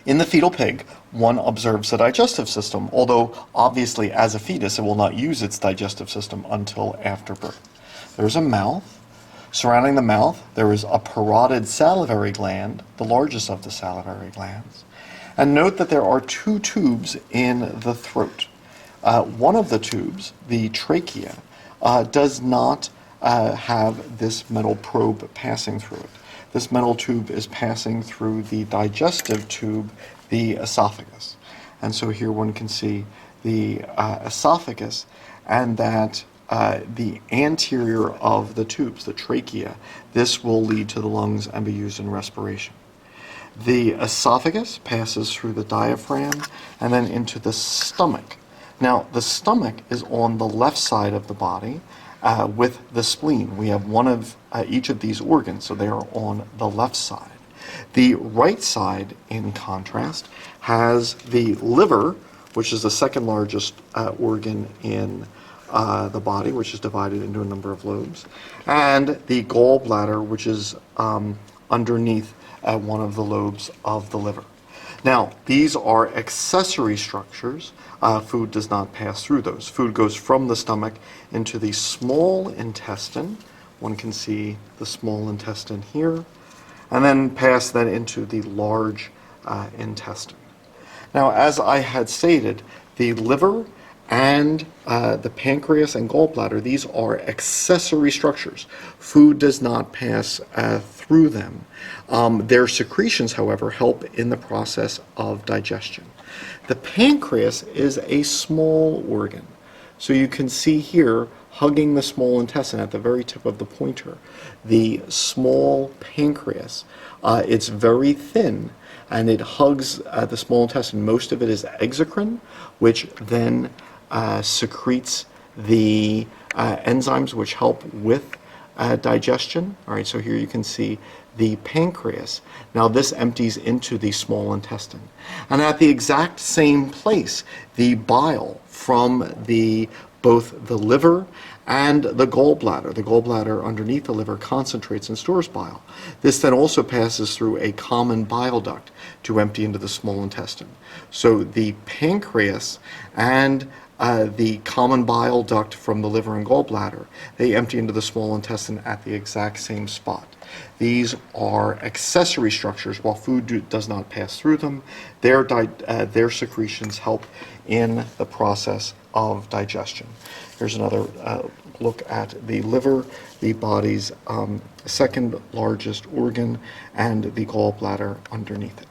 In the fetal pig, one observes the digestive system, although obviously as a fetus it will not use its digestive system until after birth. There's a mouth. Surrounding the mouth, there is a parotid salivary gland, the largest of the salivary glands. And note that there are two tubes in the throat. One of the tubes, the trachea, does not have this metal probe passing through it. This metal tube is passing through the digestive tube, the esophagus. And so here one can see the esophagus, and that the anterior of the tubes, the trachea, this will lead to the lungs and be used in respiration. The esophagus passes through the diaphragm and then into the stomach. Now, the stomach is on the left side of the body with the spleen. We have one of each of these organs, so they are on the left side. The right side, in contrast, has the liver, which is the second largest organ in the body, which is divided into a number of lobes, and the gallbladder, which is underneath one of the lobes of the liver. Now, these are accessory structures. Food does not pass through those. Food goes from the stomach into the small intestine. One can see the small intestine here, and then pass that into the large intestine. Now, as I had stated, the liver and the pancreas and gallbladder, these are accessory structures. Food does not pass through them. Their secretions, however, help in the process of digestion. The pancreas is a small organ. So you can see here, hugging the small intestine at the very tip of the pointer, the small pancreas. It's very thin, and it hugs the small intestine. Most of it is exocrine, which then secretes the enzymes which help with digestion. All right, so here you can see the pancreas. Now this empties into the small intestine. And at the exact same place, the bile from both the liver and the gallbladder underneath the liver concentrates and stores bile. This then also passes through a common bile duct to empty into the small intestine. So the pancreas and the common bile duct from the liver and gallbladder, they empty into the small intestine at the exact same spot. These are accessory structures. While food does not pass through them, their secretions help in the process of digestion. Here's another look at the liver, the body's second largest organ, and the gallbladder underneath it.